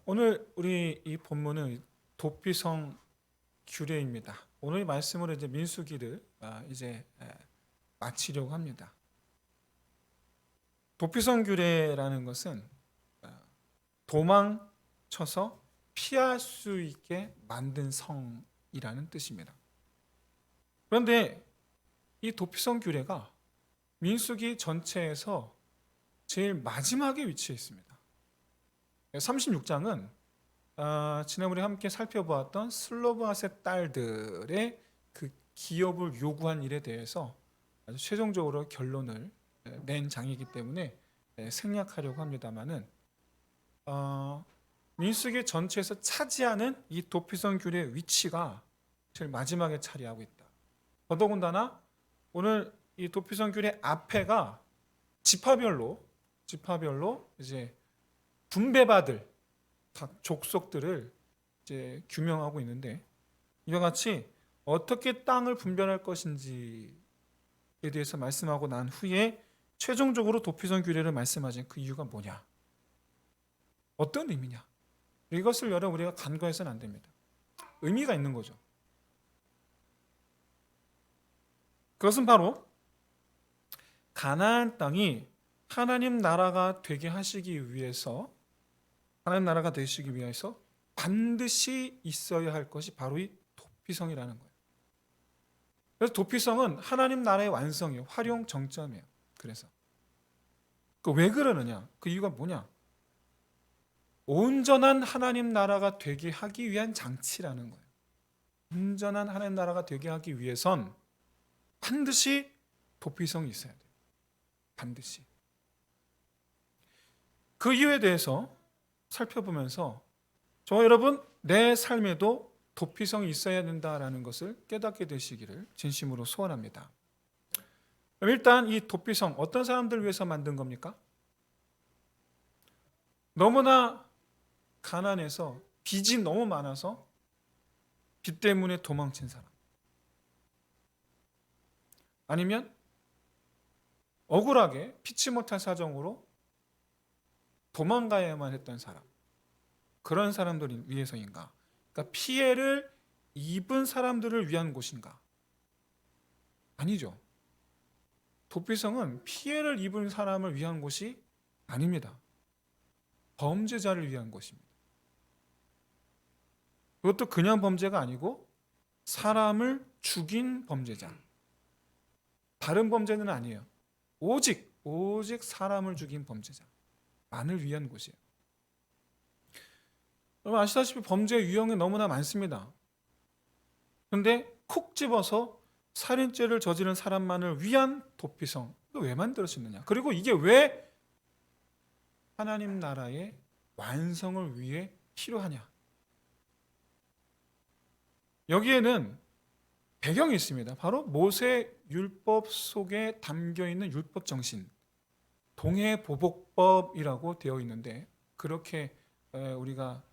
오늘 우리 이 본문은 도피성 규례입니다. 오늘 말씀으로 이제 민수기를 이제 마치려고 합니다. 도피성 규례라는 것은 도망쳐서 피할 수 있게 만든 성이라는 뜻입니다. 그런데 이 도피성 규례가 민수기 전체에서 제일 마지막에 위치해 있습니다. 36장은 지난번에 함께 살펴보았던 슬로바셋 딸들의 그 기업을 요구한 일에 대해서 아주 최종적으로 결론을 낸 장이기 때문에 생략하려고 합니다만은 민수기 전체에서 차지하는 이 도피성 규례의 위치가 제일 마지막에 차지하고 있다. 더더군다나 오늘 이 도피성 규례 앞에가 지파별로 이제 분배받을 각 족속들을 이제 규명하고 있는데, 이와 같이 어떻게 땅을 분별할 것인지에 대해서 말씀하고 난 후에 최종적으로 도피성 규례를 말씀하신 그 이유가 뭐냐, 어떤 의미냐, 이것을 여러분 우리가 간과해서는 안 됩니다. 의미가 있는 거죠. 그것은 바로 가나안 땅이 하나님 나라가 되게 하시기 위해서, 하나님 나라가 되시기 위해서 반드시 있어야 할 것이 바로 이 도피성이라는 거예요. 그래서 도피성은 하나님 나라의 완성이에요. 활용 정점이에요. 그래서 왜 그러느냐? 그 이유가 뭐냐? 온전한 하나님 나라가 되게 하기 위한 장치라는 거예요. 온전한 하나님 나라가 되게 하기 위해선 반드시 도피성이 있어야 돼요. 반드시. 그 이유에 대해서 살펴보면서 저와 여러분 내 삶에도 도피성이 있어야 된다라는 것을 깨닫게 되시기를 진심으로 소원합니다. 일단 이 도피성 어떤 사람들을 위해서 만든 겁니까? 너무나 가난해서 빚이 너무 많아서 빚 때문에 도망친 사람, 아니면 억울하게 피치 못할 사정으로 도망가야만 했던 사람, 그런 사람들을 위해서인가? 그러니까 피해를 입은 사람들을 위한 곳인가? 아니죠. 도피성은 피해를 입은 사람을 위한 곳이 아닙니다. 범죄자를 위한 곳입니다. 그것도 그냥 범죄가 아니고 사람을 죽인 범죄자, 다른 범죄는 아니에요. 오직 사람을 죽인 범죄자만을 위한 곳이에요. 여러분 아시다시피 범죄 유형이 너무나 많습니다. 그런데 콕 집어서 살인죄를 저지른 사람만을 위한 도피성, 왜 만들어졌느냐? 그리고 이게 왜 하나님 나라의 완성을 위해 필요하냐? 여기에는 배경이 있습니다. 바로 모세 율법 속에 담겨있는 율법 정신, 동해보복법이라고 되어 있는데, 그렇게 우리가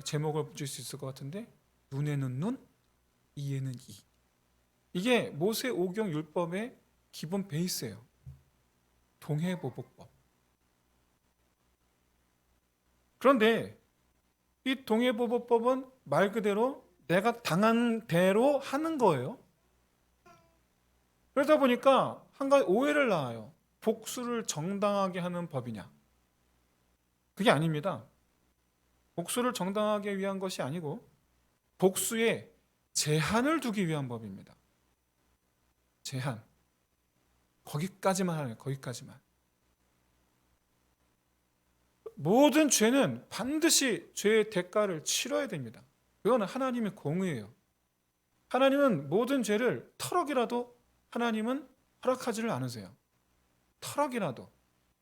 제목을 붙일 수 있을 것 같은데, 눈에는 눈, 이에는 이. 이게 모세 오경 율법의 기본 베이스예요. 동해보복법. 그런데 이 동해보복법은 말 그대로 내가 당한 대로 하는 거예요. 그러다 보니까 한 가지 오해를 낳아요. 복수를 정당하게 하는 법이냐? 그게 아닙니다. 복수를 정당하게 위한 것이 아니고 복수에 제한을 두기 위한 법입니다. 제한. 거기까지만 하는 거예요. 거기까지만. 모든 죄는 반드시 죄의 대가를 치러야 됩니다. 그거는 하나님의 공의예요. 하나님은 모든 죄를 털억이라도 하나님은 허락하지를 않으세요. 털억이라도.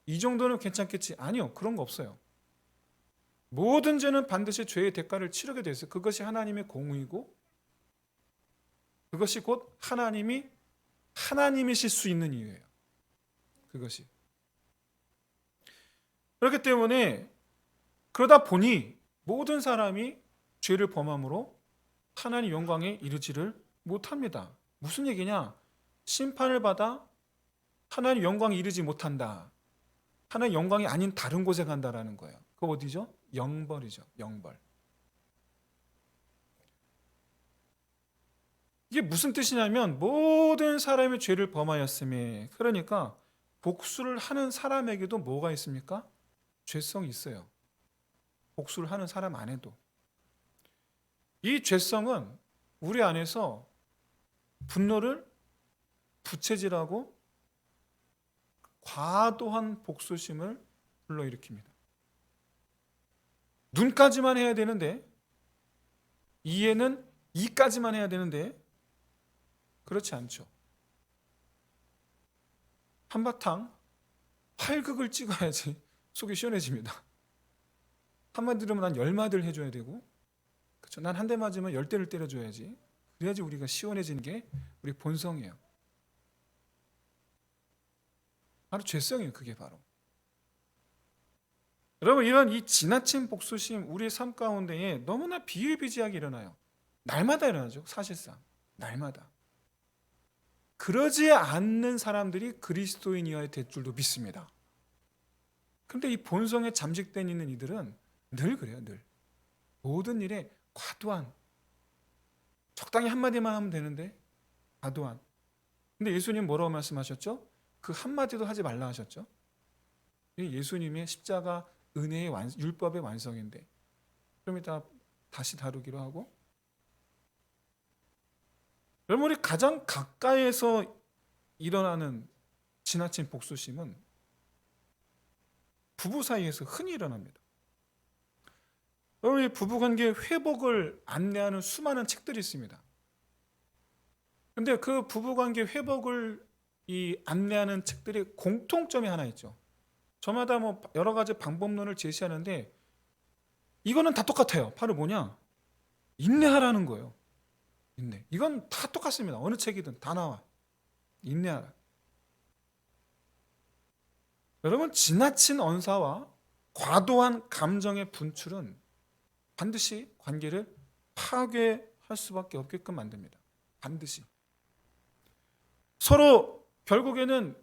이 정도는 괜찮겠지? 아니요. 그런 거 없어요. 모든 죄는 반드시 죄의 대가를 치르게 돼 있어요. 그것이 하나님의 공의고, 그것이 곧 하나님이실 수 있는 이유예요. 그것이. 그렇기 때문에 그러다 보니 모든 사람이 죄를 범함으로 하나님 영광에 이르지를 못합니다. 무슨 얘기냐? 심판을 받아 하나님 영광에 이르지 못한다. 하나님 영광이 아닌 다른 곳에 간다라는 거예요. 그거 어디죠? 영벌이죠. 영벌. 이게 무슨 뜻이냐면 모든 사람이 죄를 범하였음에, 그러니까 복수를 하는 사람에게도 뭐가 있습니까? 죄성이 있어요. 복수를 하는 사람 안에도. 이 죄성은 우리 안에서 분노를 부채질하고 과도한 복수심을 불러일으킵니다. 눈까지만 해야 되는데, 이해는 이까지만 해야 되는데 그렇지 않죠. 한바탕 활극을 찍어야지 속이 시원해집니다. 한마디로 난 10마디를 해줘야 되고, 그렇죠? 난 한 대 맞으면 10대를 때려줘야지. 그래야지 우리가 시원해지는 게 우리 본성이에요. 바로 죄성이에요. 그게 바로. 여러분, 이런 이 지나친 복수심 우리의 삶 가운데에 너무나 비일비재하게 일어나요. 날마다 일어나죠. 사실상 날마다. 그러지 않는 사람들이 그리스도인이어야 될 줄도 믿습니다. 그런데 이 본성에 잠식된 있는 이들은 늘 그래요. 늘 모든 일에 과도한, 적당히 한마디만 하면 되는데 과도한. 근데 예수님 뭐라고 말씀하셨죠? 그 한마디도 하지 말라 하셨죠. 예수님의 십자가 은혜의 율법의 완성인데, 좀 이따 다시 다루기로 하고. 여러분, 우리 가장 가까이에서 일어나는 지나친 복수심은 부부 사이에서 흔히 일어납니다. 여러분, 부부관계 회복을 안내하는 수많은 책들이 있습니다. 그런데 그 부부관계 회복을 안내하는 책들이 공통점이 하나 있죠. 저마다 뭐 여러 가지 방법론을 제시하는데 이거는 다 똑같아요. 바로 뭐냐? 인내하라는 거예요. 인내. 이건 다 똑같습니다. 어느 책이든 다 나와. 인내하라. 여러분, 지나친 언사와 과도한 감정의 분출은 반드시 관계를 파괴할 수밖에 없게끔 만듭니다. 반드시. 서로 결국에는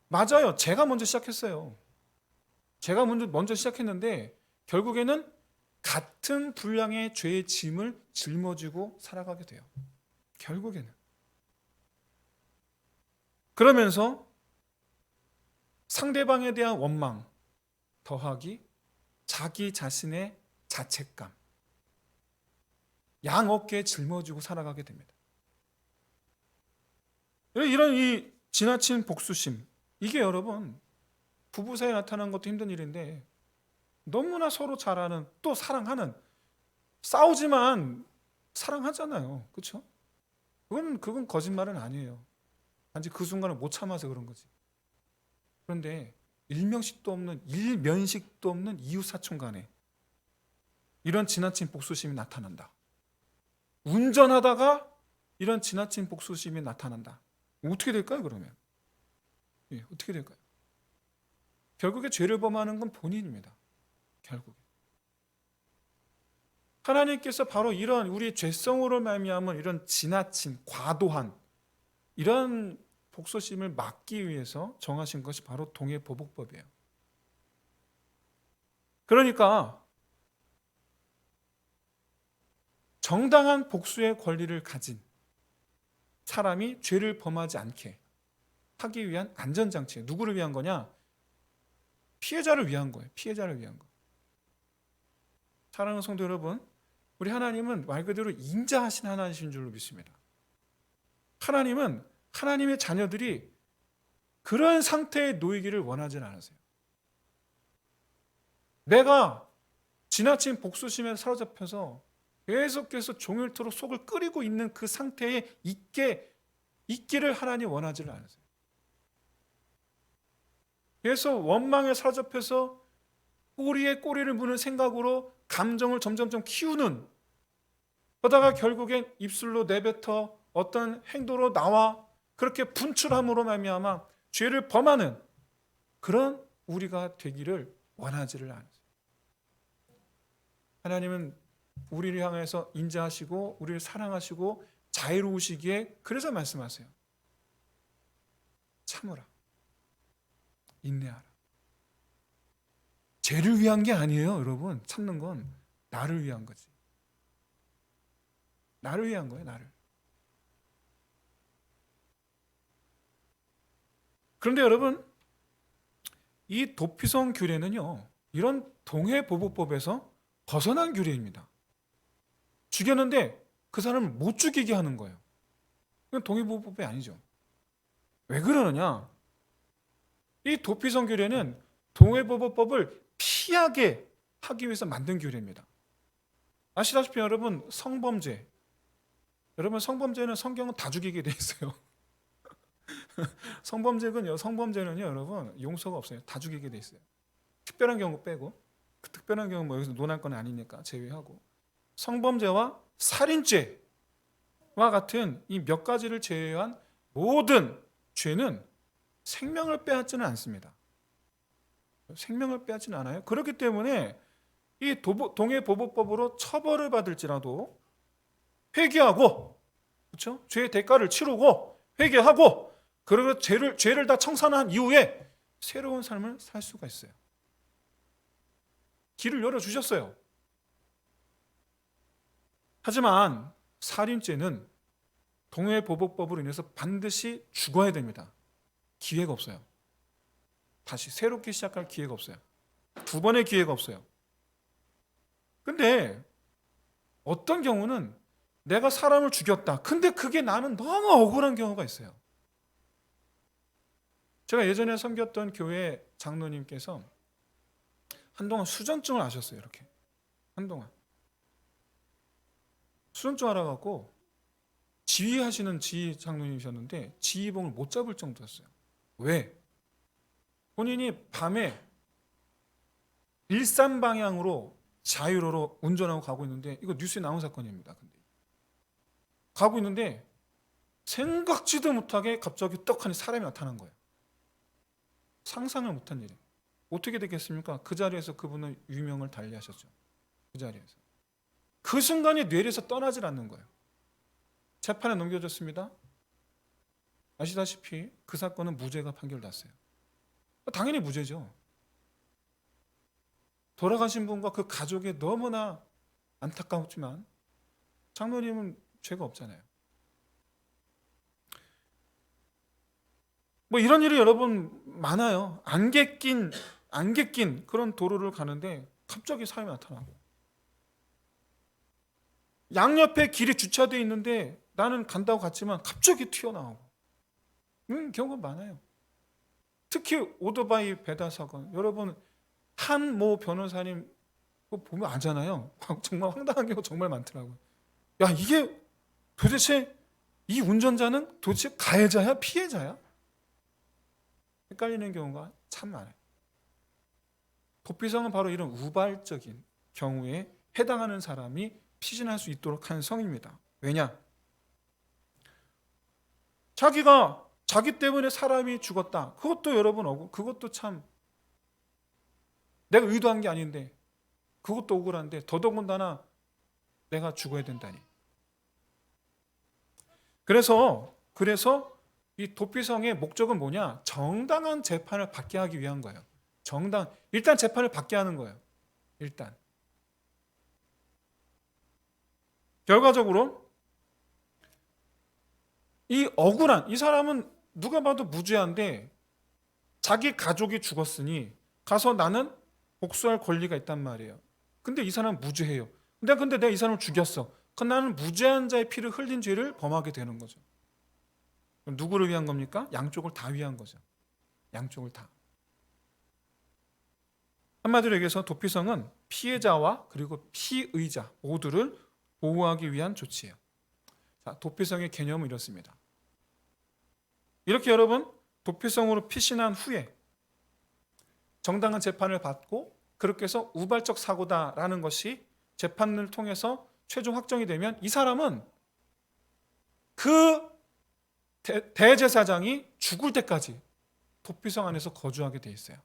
맞아요. 제가 먼저 시작했어요. 제가 먼저 시작했는데 결국에는 같은 분량의 죄의 짐을 짊어지고 살아가게 돼요. 결국에는. 그러면서 상대방에 대한 원망 더하기 자기 자신의 자책감, 양 어깨에 짊어지고 살아가게 됩니다. 이런 이 지나친 복수심, 이게 여러분 부부 사이에 나타나는 것도 힘든 일인데 너무나 서로 잘 아는, 또 사랑하는, 싸우지만 사랑하잖아요. 그렇죠? 그건 거짓말은 아니에요. 단지 그 순간을 못 참아서 그런 거지. 그런데 일면식도 없는 이웃 사촌 간에 이런 지나친 복수심이 나타난다. 운전하다가 이런 지나친 복수심이 나타난다. 어떻게 될까요, 그러면? 어떻게 될까요? 결국에 죄를 범하는 건 본인입니다. 결국에. 하나님께서 바로 이런 우리 죄성으로 말미암은 이런 지나친 과도한 이런 복수심을 막기 위해서 정하신 것이 바로 동해보복법이에요. 그러니까 정당한 복수의 권리를 가진 사람이 죄를 범하지 않게 하기 위한 안전장치. 누구를 위한 거냐? 피해자를 위한 거예요. 피해자를 위한 거. 사랑하는 성도 여러분, 우리 하나님은 말 그대로 인자하신 하나님이신 줄로 믿습니다. 하나님은 하나님의 자녀들이 그런 상태에 놓이기를 원하지는 않으세요. 내가 지나친 복수심에 사로잡혀서 계속해서 종일토록 속을 끓이고 있는 그 상태에 있기를 하나님 원하지를 않으세요. 그래서 원망에 사로잡혀서 꼬리에 꼬리를 무는 생각으로 감정을 점점점 키우는, 그러다가 결국엔 입술로 내뱉어 어떤 행동으로 나와 그렇게 분출함으로 말미암아 죄를 범하는 그런 우리가 되기를 원하지를 않으세요. 하나님은 우리를 향해서 인자하시고 우리를 사랑하시고 자애로우시기에 그래서 말씀하세요. 참으라. 인내하라. 쟤를 위한 게 아니에요, 여러분. 찾는 건 나를 위한 거지. 나를 위한 거예요, 나를. 그런데 여러분, 이 도피성 규례는요, 이런 동해보복법에서 벗어난 규례입니다. 죽였는데 그 사람을 못 죽이게 하는 거예요. 그건 동해보복법이 아니죠. 왜 그러느냐? 이 도피성 규례는 동해보복법을 피하게 하기 위해서 만든 규례입니다. 아시다시피 여러분, 성범죄. 여러분, 성범죄는 성경은 다 죽이게 돼 있어요. 성범죄는요, 여러분, 용서가 없어요. 다 죽이게 돼 있어요. 특별한 경우 빼고, 그 특별한 경우 뭐 여기서 논할 건 아니니까 제외하고, 성범죄와 살인죄와 같은 이 몇 가지를 제외한 모든 죄는 생명을 빼앗지는 않습니다. 생명을 빼앗지는 않아요. 그렇기 때문에 이 동해보복법으로 처벌을 받을지라도 회개하고, 그렇죠? 죄의 대가를 치르고 회개하고, 그리고 죄를 다 청산한 이후에 새로운 삶을 살 수가 있어요. 길을 열어주셨어요. 하지만 살인죄는 동해보복법으로 인해서 반드시 죽어야 됩니다. 기회가 없어요. 다시 새롭게 시작할 기회가 없어요. 두 번의 기회가 없어요. 근데 어떤 경우는 내가 사람을 죽였다. 근데 그게 나는 너무 억울한 경우가 있어요. 제가 예전에 섬겼던 교회 장로님께서 한동안 수전증을 앓으셨어요. 이렇게 한동안 수전증 앓아갖고 지휘하시는 지휘 장로님이셨는데 지휘봉을 못 잡을 정도였어요. 왜? 본인이 밤에 일산 방향으로 자유로로 운전하고 가고 있는데, 이거 뉴스에 나온 사건입니다. 근데 가고 있는데 생각지도 못하게 갑자기 떡하니 사람이 나타난 거예요. 상상을 못한 일이에요. 어떻게 되겠습니까? 그 자리에서 그분은 유명을 달리하셨죠. 그 자리에서. 그 순간에 뇌에서 떠나질 않는 거예요. 재판에 넘겨졌습니다. 아시다시피 그 사건은 무죄가 판결났어요. 당연히 무죄죠. 돌아가신 분과 그 가족이 너무나 안타까웠지만 장로님은 죄가 없잖아요. 뭐 이런 일이 여러분 많아요. 안개 낀 그런 도로를 가는데 갑자기 사람이 나타나고, 양옆에 길이 주차되어 있는데 나는 간다고 갔지만 갑자기 튀어나오고, 경우가 많아요. 특히 오토바이 배달 사건, 여러분 한 모 변호사님 그거 보면 알잖아요. 정말 황당한 경우 정말 많더라고요. 야, 이게 도대체 이 운전자는 도대체 가해자야 피해자야? 헷갈리는 경우가 참 많아요. 도피성은 바로 이런 우발적인 경우에 해당하는 사람이 피신할 수 있도록 한 성입니다. 왜냐? 자기 때문에 사람이 죽었다. 그것도 여러분 그것도 참 내가 의도한 게 아닌데 그것도 억울한데 더더군다나 내가 죽어야 된다니. 그래서 이 도피성의 목적은 뭐냐? 정당한 재판을 받게 하기 위한 거예요. 일단 재판을 받게 하는 거예요. 일단. 결과적으로 이 사람은 누가 봐도 무죄한데 자기 가족이 죽었으니 가서 나는 복수할 권리가 있단 말이에요. 근데 이 사람은 무죄해요. 근데 내가 이 사람을 죽였어. 그럼 나는 무죄한 자의 피를 흘린 죄를 범하게 되는 거죠. 그럼 누구를 위한 겁니까? 양쪽을 다 위한 거죠. 양쪽을 다. 한마디로 얘기해서 도피성은 피해자와 그리고 피의자 모두를 보호하기 위한 조치예요. 자, 도피성의 개념은 이렇습니다. 이렇게 여러분 도피성으로 피신한 후에 정당한 재판을 받고 그렇게 해서 우발적 사고다라는 것이 재판을 통해서 최종 확정이 되면 이 사람은 그 대제사장이 죽을 때까지 도피성 안에서 거주하게 돼 있어요.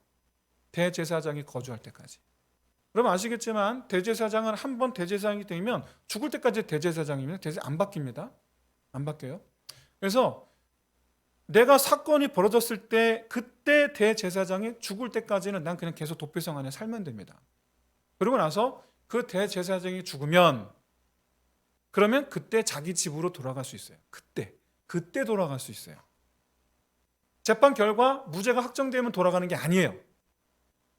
대제사장이 거주할 때까지. 그러면 아시겠지만 대제사장은 한 번 대제사장이 되면 죽을 때까지 대제사장입니다. 안 바뀝니다. 안 바뀌어요. 그래서 내가 사건이 벌어졌을 때 그때 대제사장이 죽을 때까지는 난 그냥 계속 도피성 안에 살면 됩니다. 그러고 나서 그 대제사장이 죽으면 그러면 그때 자기 집으로 돌아갈 수 있어요. 그때 돌아갈 수 있어요. 재판 결과 무죄가 확정되면 돌아가는 게 아니에요.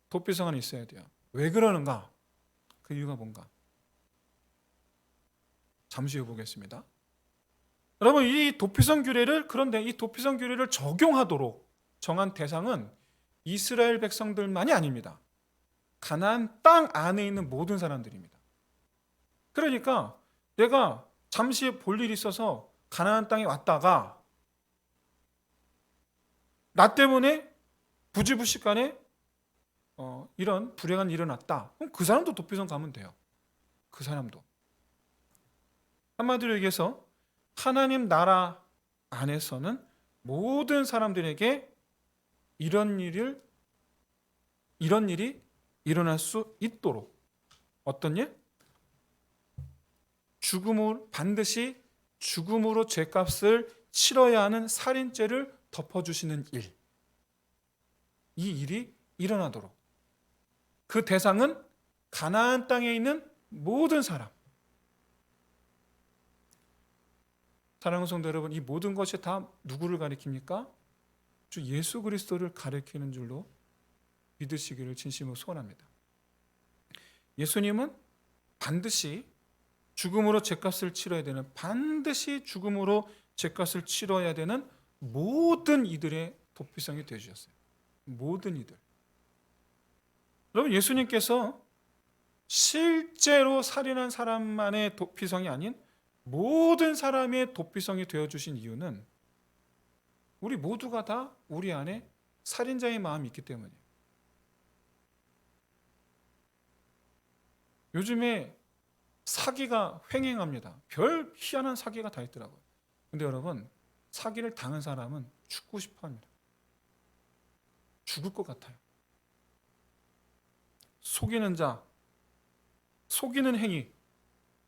도피성 안에 있어야 돼요. 왜 그러는가? 그 이유가 뭔가? 잠시 후에 보겠습니다. 여러분, 이 도피성 규례를, 그런데 이 도피성 규례를 적용하도록 정한 대상은 이스라엘 백성들만이 아닙니다. 가나안 땅 안에 있는 모든 사람들입니다. 그러니까 내가 잠시 볼 일이 있어서 가나안 땅에 왔다가 나 때문에 부지부식간에 이런 불행한 일이 일어났다. 그럼 그 사람도 도피성 가면 돼요. 그 사람도. 한마디로 얘기해서 하나님 나라 안에서는 모든 사람들에게 이런 일이 일어날 수 있도록 어떤 일? 반드시 죽음으로 죄값을 치러야 하는 살인죄를 덮어주시는 일. 이 일이 일어나도록. 그 대상은 가나안 땅에 있는 모든 사람. 사랑하는 성도 여러분, 이 모든 것이 다 누구를 가리킵니까? 주 예수 그리스도를 가리키는 줄로 믿으시기를 진심으로 소원합니다. 예수님은 반드시 죽음으로 죄값을 치러야 되는, 반드시 죽음으로 죄값을 치러야 되는 모든 이들의 도피성이 되어주셨어요. 모든 이들. 여러분, 예수님께서 실제로 살인한 사람만의 도피성이 아닌 모든 사람의 도피성이 되어주신 이유는 우리 모두가 다 우리 안에 살인자의 마음이 있기 때문이에요. 요즘에 사기가 횡행합니다. 별 희한한 사기가 다 있더라고요. 근데 여러분, 사기를 당한 사람은 죽고 싶어 합니다. 죽을 것 같아요. 속이는 자, 속이는 행위,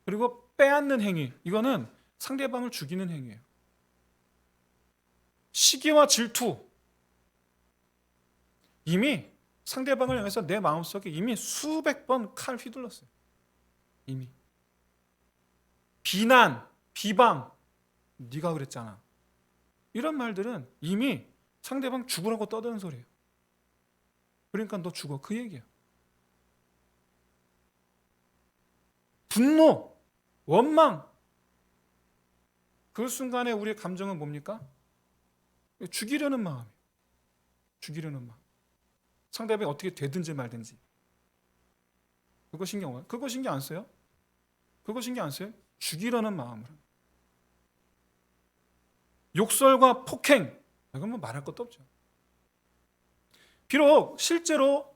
그리고 빼앗는 행위, 이거는 상대방을 죽이는 행위예요. 시기와 질투, 이미 상대방을 향해서 내 마음속에 이미 수백 번 칼 휘둘렀어요. 이미. 비난, 비방, 네가 그랬잖아. 이런 말들은 이미 상대방 죽으라고 떠드는 소리예요. 그러니까 너 죽어, 그 얘기예요. 분노, 원망, 그 순간에 우리의 감정은 뭡니까? 죽이려는 마음이에요. 죽이려는 마음. 상대방이 어떻게 되든지 말든지. 그거 신경 안 써요? 그거 신경 안 써요? 죽이려는 마음으로. 욕설과 폭행, 이건 뭐 말할 것도 없죠. 비록 실제로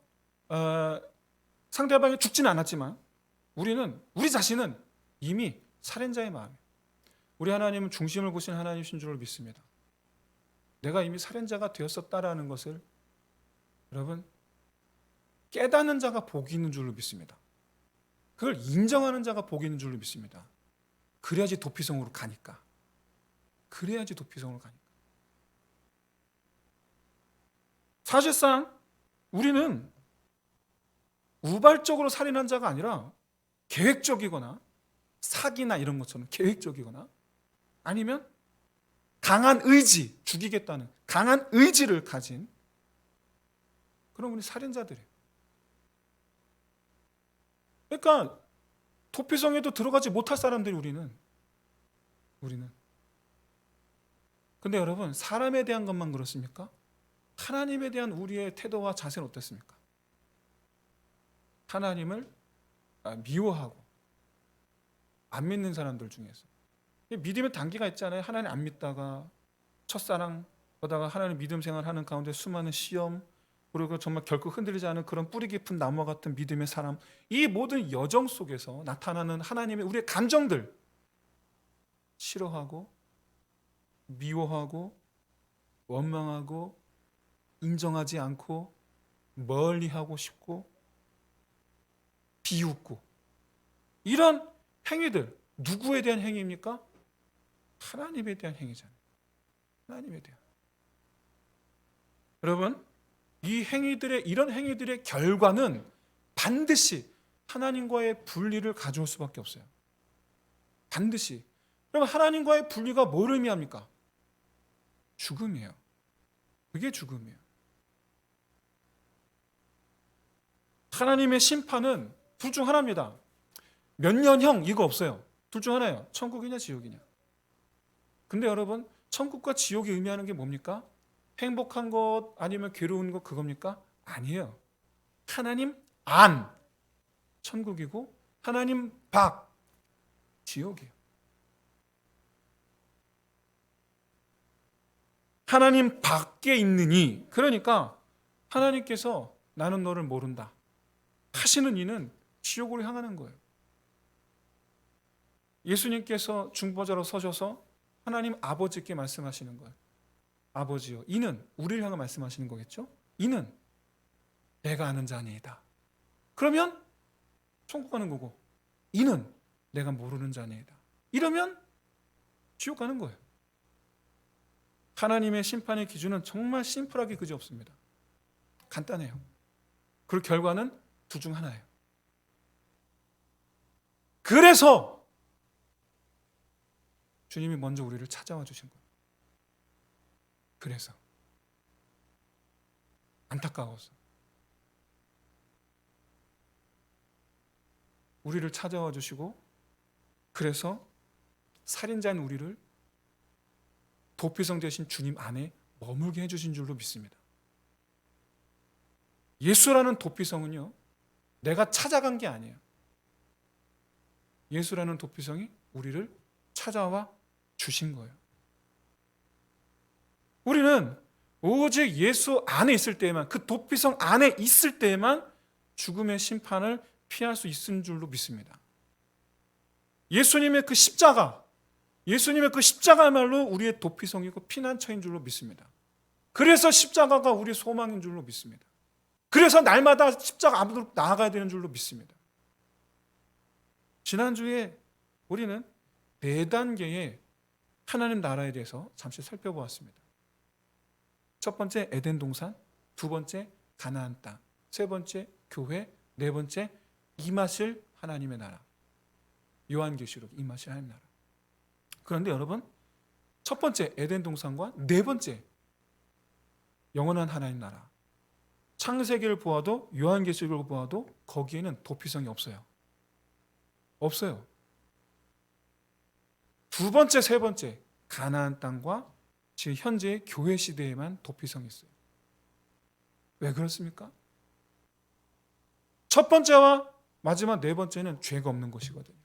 상대방이 죽지는 않았지만 우리 자신은 이미 살인자의 마음이에요. 우리 하나님은 중심을 보신 하나님이신 줄로 믿습니다. 내가 이미 살인자가 되었었다라는 것을 여러분 깨닫는 자가 복이 있는 줄로 믿습니다. 그걸 인정하는 자가 복이 있는 줄로 믿습니다. 그래야지 도피성으로 가니까. 그래야지 도피성으로 가니까. 사실상 우리는 우발적으로 살인한 자가 아니라 계획적이거나 사기나 이런 것처럼 계획적이거나 아니면 강한 의지, 죽이겠다는 강한 의지를 가진 그런 우리 살인자들이에요. 그러니까 도피성에도 들어가지 못할 사람들이 우리는. 근데 여러분, 사람에 대한 것만 그렇습니까? 하나님에 대한 우리의 태도와 자세는 어떻습니까? 하나님을 미워하고 안 믿는 사람들 중에서 믿음의 단계가 있잖아요. 하나님 안 믿다가 첫사랑 보다가 하나님 믿음 생활하는 가운데 수많은 시험, 그리고 정말 결코 흔들리지 않은 그런 뿌리 깊은 나무와 같은 믿음의 사람, 이 모든 여정 속에서 나타나는 하나님의 우리의 감정들, 싫어하고 미워하고 원망하고 인정하지 않고 멀리하고 싶고 비웃고, 이런 행위들 누구에 대한 행위입니까? 하나님에 대한 행위잖아요. 하나님에 대한. 여러분, 이런 행위들의 결과는 반드시 하나님과의 분리를 가져올 수밖에 없어요. 반드시. 그럼 하나님과의 분리가 뭘 의미합니까? 죽음이에요. 그게 죽음이에요. 하나님의 심판은 둘 중 하나입니다. 몇 년형 이거 없어요. 둘 중 하나예요. 천국이냐 지옥이냐. 근데 여러분, 천국과 지옥이 의미하는 게 뭡니까? 행복한 것 아니면 괴로운 것 그겁니까? 아니에요. 하나님 안 천국이고 하나님 밖 지옥이에요. 하나님 밖에 있느니, 그러니까 하나님께서 나는 너를 모른다 하시는 이는 지옥으로 향하는 거예요. 예수님께서 중보자로 서셔서 하나님 아버지께 말씀하시는 거예요. 아버지요, 이는 우리를 향해 말씀하시는 거겠죠? 이는 내가 아는 자니이다. 그러면 천국 가는 거고, 이는 내가 모르는 자니이다. 이러면 지옥 가는 거예요. 하나님의 심판의 기준은 정말 심플하게 그지없습니다. 간단해요. 그 결과는 둘 중 하나예요. 그래서 주님이 먼저 우리를 찾아와 주신 거예요. 그래서 안타까워서 우리를 찾아와 주시고, 그래서 살인자인 우리를 도피성 되신 주님 안에 머물게 해주신 줄로 믿습니다. 예수라는 도피성은요, 내가 찾아간 게 아니에요. 예수라는 도피성이 우리를 찾아와 주신 거예요. 우리는 오직 예수 안에 있을 때에만, 그 도피성 안에 있을 때에만 죽음의 심판을 피할 수 있는 줄로 믿습니다. 예수님의 그 십자가야말로 우리의 도피성이고 피난처인 줄로 믿습니다. 그래서 십자가가 우리의 소망인 줄로 믿습니다. 그래서 날마다 십자가 앞으로 나아가야 되는 줄로 믿습니다. 지난주에 우리는 4단계의 하나님 나라에 대해서 잠시 살펴보았습니다. 첫 번째 에덴 동산, 두 번째 가나안 땅, 세 번째 교회, 네 번째 임하실 하나님의 나라. 요한계시록 임하실 하나님 나라. 그런데 여러분, 첫 번째 에덴 동산과 네 번째 영원한 하나님 나라, 창세기를 보아도 요한계시록을 보아도 거기에는 도피성이 없어요. 없어요. 두 번째, 세 번째 가나안 땅과 지금 현재의 교회 시대에만 도피성이 있어요. 왜 그렇습니까? 첫 번째와 마지막 네 번째는 죄가 없는 것이거든요.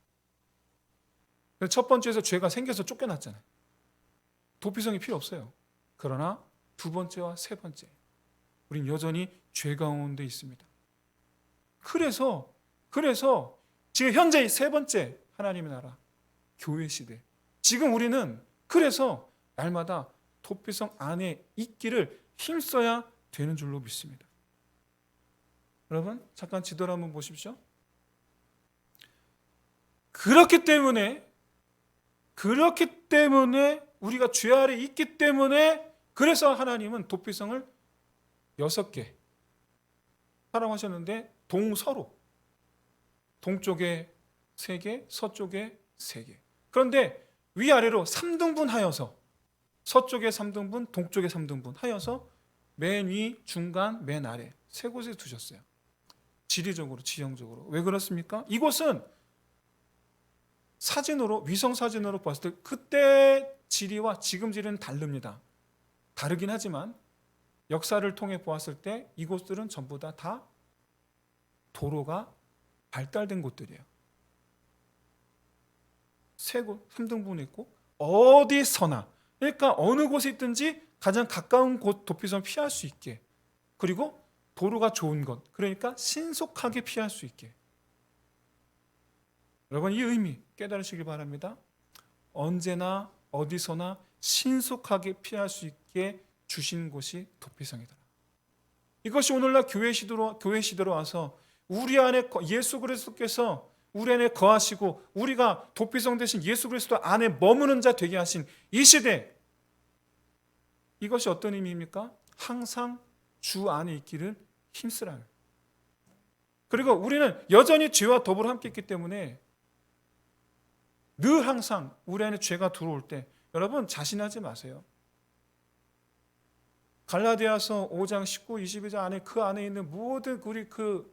첫 번째에서 죄가 생겨서 쫓겨났잖아요. 도피성이 필요 없어요. 그러나 두 번째와 세 번째, 우린 여전히 죄 가운데 있습니다. 그래서 지금 현재 세 번째 하나님의 나라, 교회 시대, 지금 우리는 그래서 날마다 도피성 안에 있기를 힘써야 되는 줄로 믿습니다. 여러분, 잠깐 지도를 한번 보십시오. 그렇기 때문에 우리가 죄 아래 있기 때문에, 그래서 하나님은 도피성을 6개 사랑하셨는데, 동서로, 동쪽에 3개, 서쪽에 3개. 그런데 위아래로 3등분 하여서, 서쪽에 3등분, 동쪽에 3등분 하여서 맨 위, 중간, 맨 아래 3곳에 두셨어요. 지리적으로, 지형적으로. 왜 그렇습니까? 이곳은 사진으로, 위성 사진으로 봤을 때 그때 지리와 지금 지리는 다릅니다. 다르긴 하지만 역사를 통해 보았을 때 이곳들은 전부 다 도로가 발달된 곳들이에요. 3곳, 3등분이 있고, 어디서나, 그러니까 어느 곳에 있든지 가장 가까운 곳 도피성을 피할 수 있게, 그리고 도로가 좋은 것, 그러니까 신속하게 피할 수 있게. 여러분, 이 의미 깨달으시길 바랍니다. 언제나 어디서나 신속하게 피할 수 있게 주신 곳이 도피성이다. 이것이 오늘날 교회 시대로 와서 우리 안에 예수 그리스도께서 우리 안에 거하시고 우리가 도피성 대신 예수 그리스도 안에 머무는 자 되게 하신 이 시대, 이것이 어떤 의미입니까? 항상 주 안에 있기를 힘쓰라. 그리고 우리는 여전히 죄와 더불어 함께 있기 때문에 늘 항상 우리 안에 죄가 들어올 때 여러분 자신하지 마세요. 갈라디아서 5장 19, 22절 안에 그 안에 있는 모든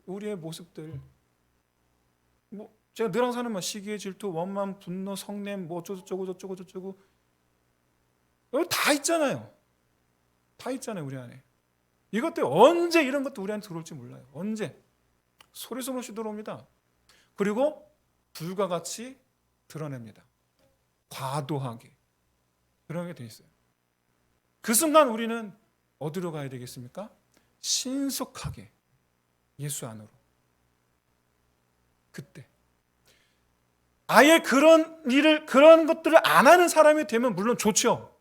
우리의 모습들, 뭐 제가 늘 항상 하는 말, 시기의 질투, 원망, 분노, 성냄, 뭐 저쩌고 여기 다 있잖아요. 다 있잖아요, 우리 안에. 이것들 언제 이런 것도 우리 안에 들어올지 몰라요. 언제 소리소문 없이 들어옵니다. 그리고 불과 같이 드러냅니다. 과도하게 그런 게 돼 있어요. 그 순간 우리는 어디로 가야 되겠습니까? 신속하게 예수 안으로. 그때 아예 그런 것들을 안 하는 사람이 되면 물론 좋죠.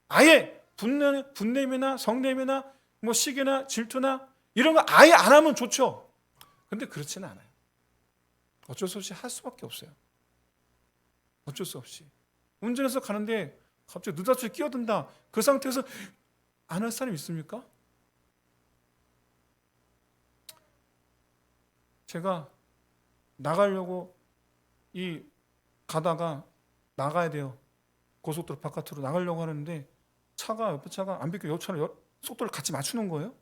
아예 분냄이나 성냄이나 뭐 시기나 질투나 이런 거 아예 안 하면 좋죠. 근데 그렇지는 않아요. 어쩔 수 없이 할 수밖에 없어요. 어쩔 수 없이. 운전해서 가는데 갑자기 느닷없이 끼어든다. 그 상태에서 안 할 사람 있습니까? 제가 나가려고 가다가 나가야 돼요. 고속도로 바깥으로 나가려고 하는데 옆에 차가 안 비켜 차를 속도를 같이 맞추는 거예요.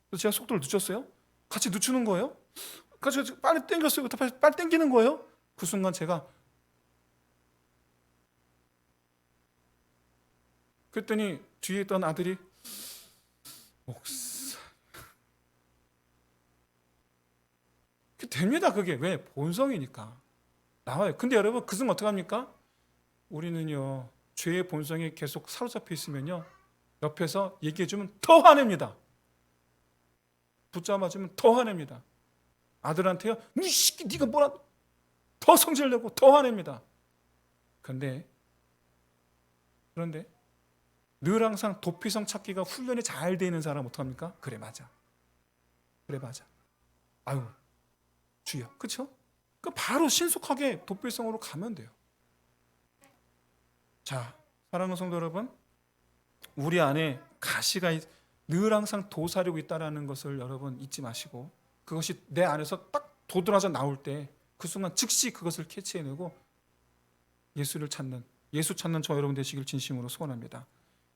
그래서 제가 속도를 늦췄어요. 같이 늦추는 거예요. 그래서 빨리 땡겼어요. 빨리 땡기는 거예요. 그 순간 제가 그랬더니 뒤에 있던 아들이 목사 됩니다. 그게 왜? 본성이니까 나와요. 근데 여러분 그 순간 어떡합니까? 우리는요 죄의 본성에 계속 사로잡혀 있으면요 옆에서 얘기해주면 더 화냅니다. 붙잡아주면 더 화냅니다. 아들한테요 이 새끼 네가 뭐라 더 성질내고 더 화냅니다. 그런데 늘 항상 도피성 찾기가 훈련이 잘 되어 있는 사람 어떡합니까? 그래 맞아. 아유 주여. 그렇죠? 그 바로 신속하게 도피성으로 가면 돼요. 자, 사랑하는 성도 여러분, 우리 안에 가시가 늘 항상 도사리고 있다는 것을 여러분 잊지 마시고 그것이 내 안에서 딱 도드라져 나올 때 그 순간 즉시 그것을 캐치해내고 예수 찾는 저 여러분 되시길 진심으로 소원합니다.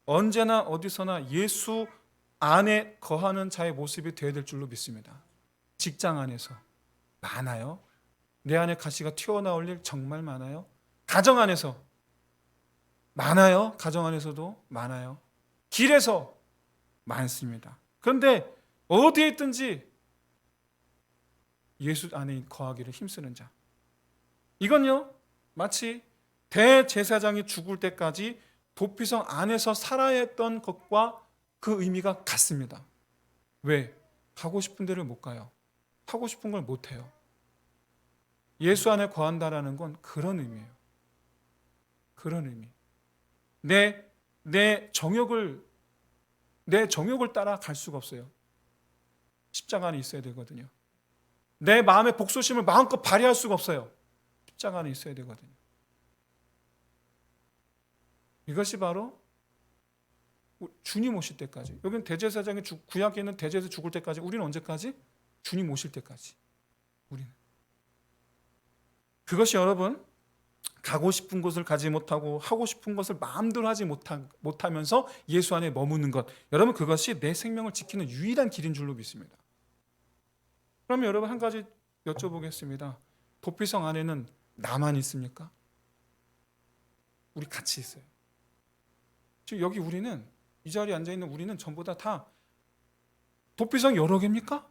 언제나 어디서나 예수 안에 거하는 자의 모습이 되어야 될 줄로 믿습니다. 직장 안에서 많아요. 내 안에 가시가 튀어나올 일 정말 많아요. 가정 안에서 많아요. 가정 안에서도 많아요. 길에서 많습니다. 그런데 어디에 있든지 예수 안에 거하기를 힘쓰는 자. 이건요 마치 대제사장이 죽을 때까지 도피성 안에서 살아야 했던 것과 그 의미가 같습니다. 왜? 가고 싶은 데를 못 가요. 하고 싶은 걸 못 해요. 예수 안에 거한다라는 건 그런 의미예요. 그런 의미. 내 정욕을 따라 갈 수가 없어요. 십자가 안에 있어야 되거든요. 내 마음의 복수심을 마음껏 발휘할 수가 없어요. 십자가 안에 있어야 되거든요. 이것이 바로 주님 오실 때까지. 여기는 대제사장이 구약에 있는 대제사장 죽을 때까지. 우리는 언제까지? 주님 오실 때까지. 우리는. 그것이 여러분 가고 싶은 곳을 가지 못하고 하고 싶은 것을 마음대로 하지 못하면서 예수 안에 머무는 것. 여러분 그것이 내 생명을 지키는 유일한 길인 줄로 믿습니다. 그러면 여러분 한 가지 여쭤보겠습니다. 도피성 안에는 나만 있습니까? 우리 같이 있어요. 지금 여기 우리는 이 자리에 앉아있는 우리는 전부 다 도피성 여러 개입니까?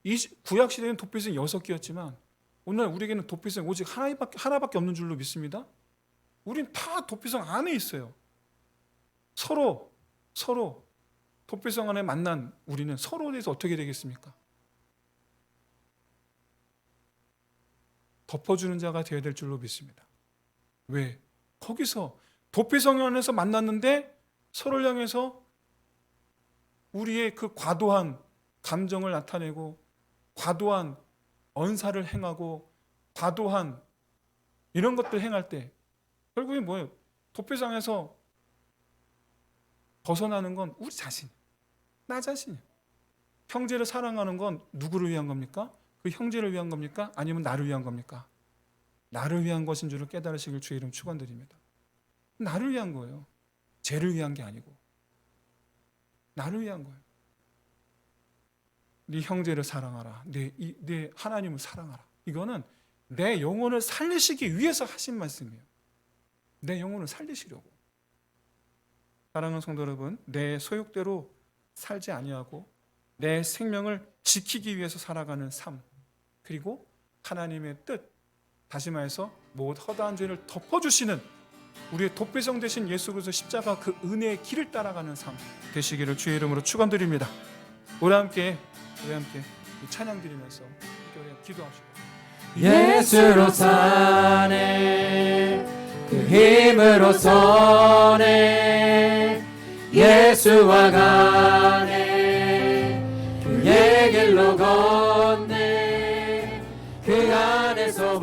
이 구약시대에는 도피성 6개였지만 오늘 우리에게는 도피성 오직 하나밖에 없는 줄로 믿습니다. 우린 다 도피성 안에 있어요. 서로 도피성 안에 만난 우리는 서로에 대해서 어떻게 되겠습니까? 덮어주는 자가 되어야 될 줄로 믿습니다. 왜? 거기서 도피성 안에서 만났는데 서로를 향해서 우리의 그 과도한 감정을 나타내고 과도한 언사를 행하고 과도한 이런 것들 행할 때 결국에 뭐예요? 도피성에서 벗어나는 건 우리 자신, 나 자신. 형제를 사랑하는 건 누구를 위한 겁니까? 그 형제를 위한 겁니까? 아니면 나를 위한 겁니까? 나를 위한 것인 줄을 깨달으시길 주의 이름 축원드립니다. 나를 위한 거예요. 쟤를 위한 게 아니고 나를 위한 거예요. 네 형제를 사랑하라. 네 하나님을 사랑하라. 이거는 내 영혼을 살리시기 위해서 하신 말씀이에요. 내 영혼을 살리시려고. 사랑하는 성도 여러분, 내 소욕대로 살지 아니하고 내 생명을 지키기 위해서 살아가는 삶, 그리고 하나님의 뜻, 다시 말해서 모든 허다한 죄를 덮어주시는 우리의 도피성 되신 예수 그리스도 십자가 그 은혜의 길을 따라가는 삶 되시기를 주의 이름으로 축원드립니다. 우리 함께 이 찬양 드리면서 우리 기도하시고 예수로 사네 그 힘으로 서네 예수와 가네 그의 길로 걷네 그 안에서